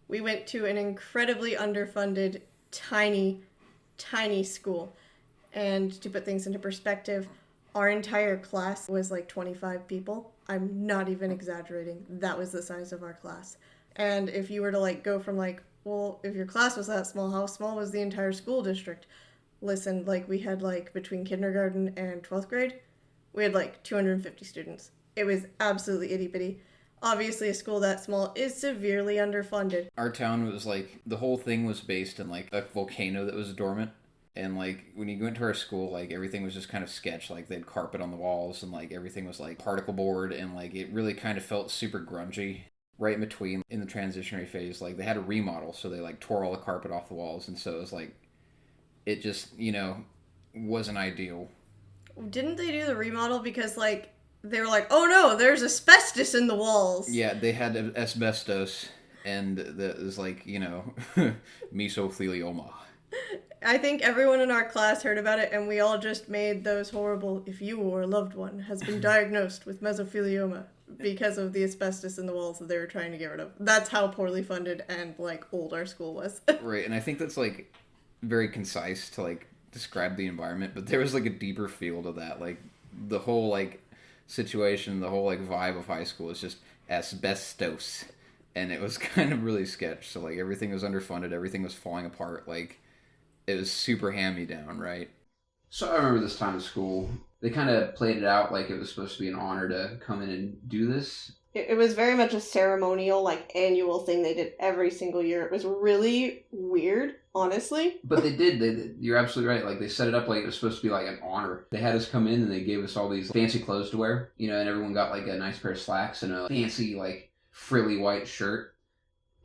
We went to an incredibly underfunded, tiny, tiny school. And to put things into perspective, our entire class was like 25 people. I'm not even exaggerating. That was the size of our class. And if you were to like go from like, well, if your class was that small, how small was the entire school district? Listen, like we had like between kindergarten and 12th grade, we had like 250 students. It was absolutely itty bitty. Obviously, a school that small is severely underfunded. Our town was like, the whole thing was based in like a volcano that was dormant. And like when you went to our school, like everything was just kind of sketch. Like they had carpet on the walls and like everything was like particle board, and like it really kind of felt super grungy. Right in between in the transitionary phase, like they had a remodel, so they like tore all the carpet off the walls, and so it was like it just wasn't ideal. Didn't they do the remodel because like they were like, oh no, there's asbestos in the walls? Yeah, they had asbestos, and that was like mesothelioma. I think everyone in our class heard about it, and we all just made those horrible, if you or a loved one has been diagnosed with mesothelioma because of the asbestos in the walls that they were trying to get rid of. That's how poorly funded and, like, old our school was. Right, and I think that's, like, very concise to, like, describe the environment, but there was, like, a deeper feel to that. Like, the whole, like, situation, the whole, like, vibe of high school is just asbestos. And it was kind of really sketch. So, like, everything was underfunded, everything was falling apart, like... It was super hand-me-down, right? So I remember this time in school, they kind of played it out like it was supposed to be an honor to come in and do this. It was very much a ceremonial, like, annual thing they did every single year. It was really weird, honestly. But they did. You're absolutely right. Like, they set it up like it was supposed to be like an honor. They had us come in and they gave us all these fancy clothes to wear, and everyone got like a nice pair of slacks and a fancy, like, frilly white shirt.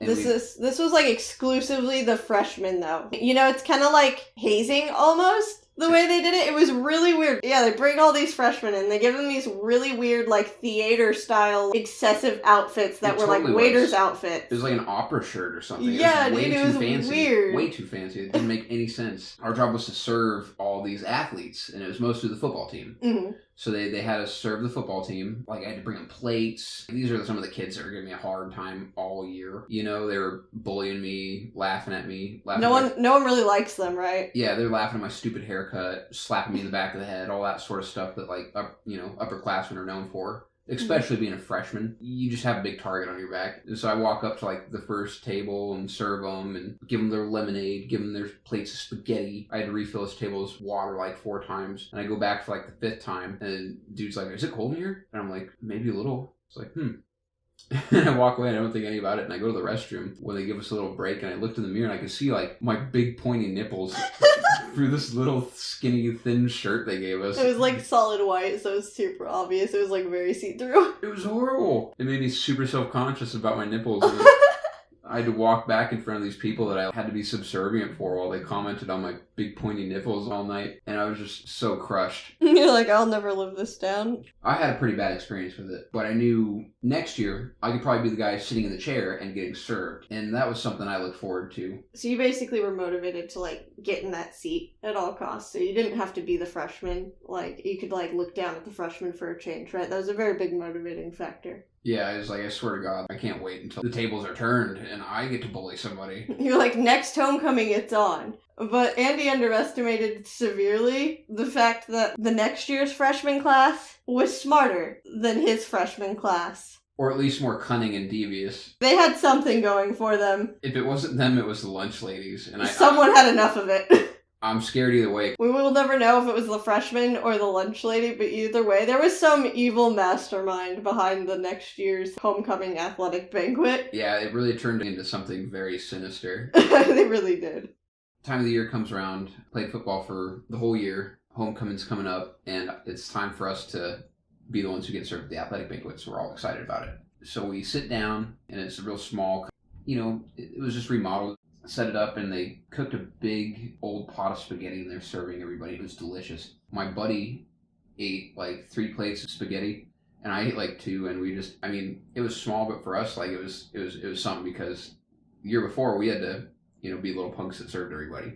This was like exclusively the freshmen though. It's kind of like hazing almost. The way they did it, it was really weird. Yeah, they bring all these freshmen in. They give them these really weird, like, theater-style, excessive outfits that were, like, waiters' outfits. It was like an opera shirt or something. Yeah, it was way dude, it too was fancy. weird. Way too fancy. It didn't make any sense. Our job was to serve all these athletes, and it was mostly the football team. Mm-hmm. So they had us serve the football team. Like, I had to bring them plates. These are some of the kids that were giving me a hard time all year. They were bullying me, laughing at me. No one really likes them, right? Yeah, they're laughing at my stupid haircut, slapping me in the back of the head, all that sort of stuff that, like, upperclassmen are known for. Especially being a freshman, you just have a big target on your back. And so I walk up to, like, the first table and serve them and give them their lemonade, give them their plates of spaghetti. I had to refill this table's water, like, 4 times. And I go back for, like, the 5th time, and dude's like, is it cold in here? And I'm like, maybe a little. It's like, And I walk away and I don't think anything about it, and I go to the restroom when they give us a little break, and I looked in the mirror and I could see, like, my big pointy nipples through this little skinny thin shirt they gave us. It was like solid white, so it was super obvious. It was like very see-through. It was horrible. It made me super self-conscious about my nipples. I had to walk back in front of these people that I had to be subservient for while they commented on my big pointy nipples all night, and I was just so crushed. You're like, I'll never live this down. I had a pretty bad experience with it, but I knew next year I could probably be the guy sitting in the chair and getting served, and that was something I looked forward to. So you basically were motivated to, like, get in that seat at all costs, so you didn't have to be the freshman. Like, you could, like, look down at the freshman for a change, right? That was a very big motivating factor. Yeah, I was like, I swear to God, I can't wait until the tables are turned and I get to bully somebody. You're like, next homecoming, it's on. But Andy underestimated severely the fact that the next year's freshman class was smarter than his freshman class. Or at least more cunning and devious. They had something going for them. If it wasn't them, it was the lunch ladies. And Someone had enough of it. I'm scared either way. We will never know if it was the freshman or the lunch lady, but either way, there was some evil mastermind behind the next year's homecoming athletic banquet. Yeah, it really turned into something very sinister. They really did. Time of the year comes around, played football for the whole year, homecoming's coming up, and it's time for us to be the ones who get served at the athletic banquet, so we're all excited about it. So we sit down, and it's a real small, it was just remodeled. Set it up, and they cooked a big old pot of spaghetti, and they're serving everybody. It was delicious. My buddy ate like 3 plates of spaghetti, and I ate like 2, and we just, it was small, but for us, like, it was something, because the year before we had to, be little punks that served everybody.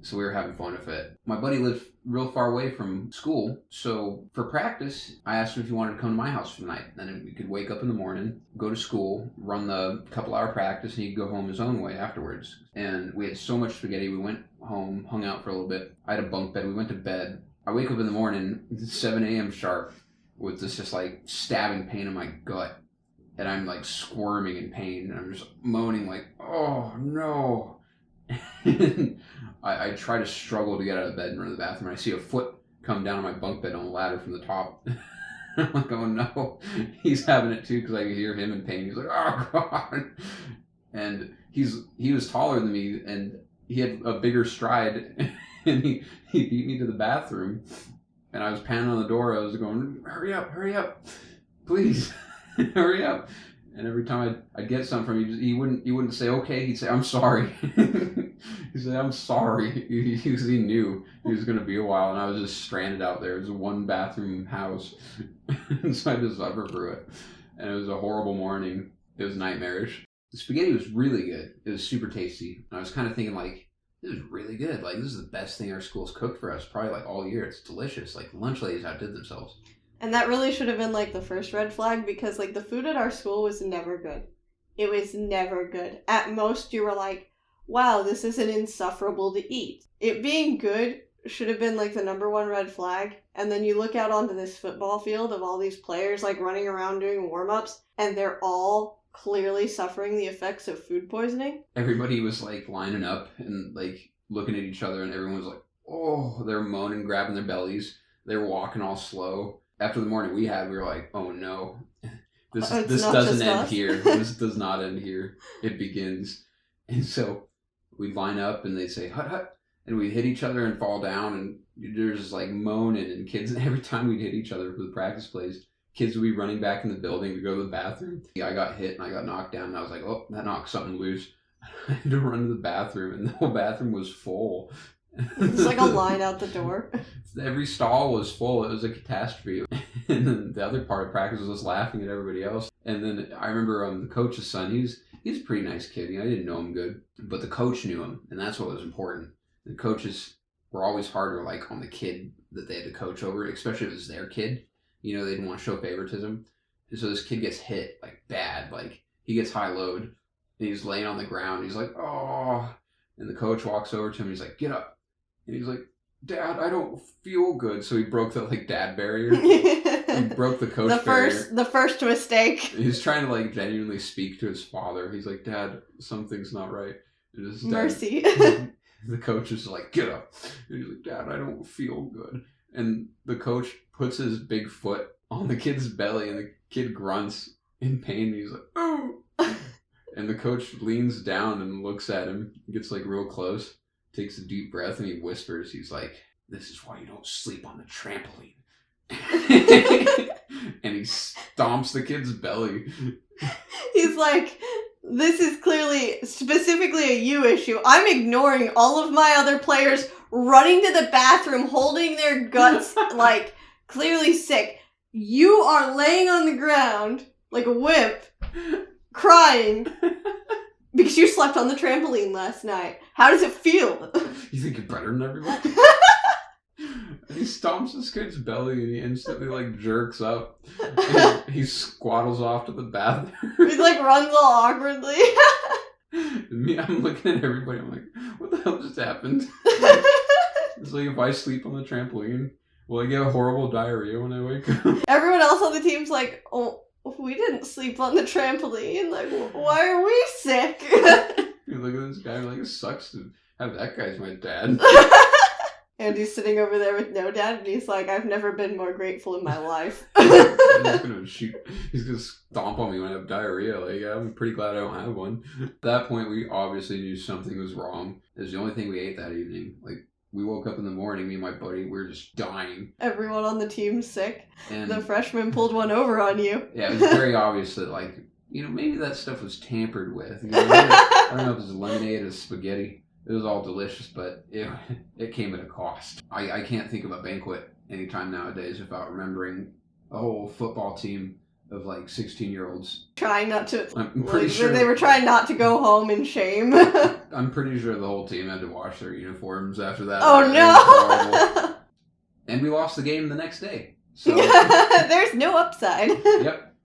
So we were having fun with it. My buddy lived real far away from school, so for practice, I asked him if he wanted to come to my house for the night. And then we could wake up in the morning, go to school, run the couple-hour practice, and he'd go home his own way afterwards. And we had so much spaghetti, we went home, hung out for a little bit. I had a bunk bed, we went to bed. I wake up in the morning, 7 a.m. sharp, with this just like stabbing pain in my gut. And I'm like squirming in pain, and I'm just moaning like, oh no. I try to struggle to get out of bed and run to the bathroom. And I see a foot come down on my bunk bed on the ladder from the top. I'm like, oh no, he's having it too, because I can hear him in pain. He's like, oh god. And he was taller than me, and he had a bigger stride, and he beat me to the bathroom. And I was pounding on the door. I was going, hurry up, please, hurry up. And every time I'd get something from him, he wouldn't say okay. He'd say, I'm sorry. He said, I'm sorry. He knew he was going to be a while, and I was just stranded out there. It was a one bathroom house. And so I just suffered through it. And it was a horrible morning. It was nightmarish. The spaghetti was really good. It was super tasty. And I was kind of thinking like, this is really good. Like, this is the best thing our school's cooked for us probably like all year. It's delicious. Like, lunch ladies outdid themselves. And that really should have been, like, the first red flag, because, like, the food at our school was never good. It was never good. At most, you were like, wow, this isn't insufferable to eat. It being good should have been, like, the number one red flag. And then you look out onto this football field of all these players, like, running around doing warm-ups, and they're all clearly suffering the effects of food poisoning. Everybody was, like, lining up and, like, looking at each other, and everyone was like, oh, they're moaning, grabbing their bellies. They were walking all slow. After the morning we had, we were like, oh no, this doesn't end here. This does not end here. It begins. And so we'd line up and they'd say, hut, hut. And we'd hit each other and fall down. And there's just like moaning. And kids, and every time we'd hit each other for the practice plays, kids would be running back in the building to go to the bathroom. I got hit and I got knocked down. And I was like, oh, that knocked something loose. I had to run to the bathroom. And the whole bathroom was full. It's like a line out the door. Every stall was full. It was a catastrophe. And then the other part of practice was just laughing at everybody else. And then I remember the coach's son, he's a pretty nice kid. I didn't know him good, but the coach knew him, and that's what was important. The coaches were always harder like on the kid that they had to coach over, especially if it was their kid. You know, they didn't want to show favoritism. And so this kid gets hit like bad, like he gets high load, and he's laying on the ground. He's like, oh. And the coach walks over to him. He's like, get up. And he's like, Dad, I don't feel good. So he broke the like dad barrier. He broke the coach barrier. The first mistake. He's trying to like genuinely speak to his father. He's like, Dad, something's not right. And his dad, Mercy. The coach is like, get up. And he's like, Dad, I don't feel good. And the coach puts his big foot on the kid's belly, and the kid grunts in pain. And he's like, oh. And the coach leans down and looks at him, gets like real close, takes a deep breath, and he whispers, he's like, this is why you don't sleep on the trampoline. And he stomps the kid's belly. He's like, this is clearly specifically a you issue. I'm ignoring all of my other players running to the bathroom, holding their guts, like, clearly sick. You are laying on the ground like a wimp, crying, because you slept on the trampoline last night. How does it feel? You think you're better than everybody? And he stomps this kid's belly, and he instantly like jerks up. And he squaddles off to the bathroom. He like runs all awkwardly. And me, I'm looking at everybody. I'm like, what the hell just happened? It's like, if I sleep on the trampoline, will I get a horrible diarrhea when I wake up? Everyone else on the team's like, oh, we didn't sleep on the trampoline. Like, why are we sick? You look at this guy, like, it sucks to have that guy as my dad. Andy's sitting over there with no dad, and he's like, I've never been more grateful in my life. He's gonna stomp on me when I have diarrhea. Like, I'm pretty glad I don't have one. At that point, we obviously knew something was wrong. It was the only thing we ate that evening. Like, we woke up in the morning, me and my buddy, we were just dying. Everyone on the team's sick. And the freshman pulled one over on you. Yeah, it was very obvious that, like, you know, maybe that stuff was tampered with. You know, I don't know if it was lemonade or spaghetti. It was all delicious, but it came at a cost. I can't think of a banquet anytime nowadays without remembering a whole football team of like 16-year-olds. Trying not to. I'm pretty sure They were trying not to go home in shame. I'm pretty sure the whole team had to wash their uniforms after that. Oh It was horrible. no! And we lost the game the next day. So There's no upside. yep.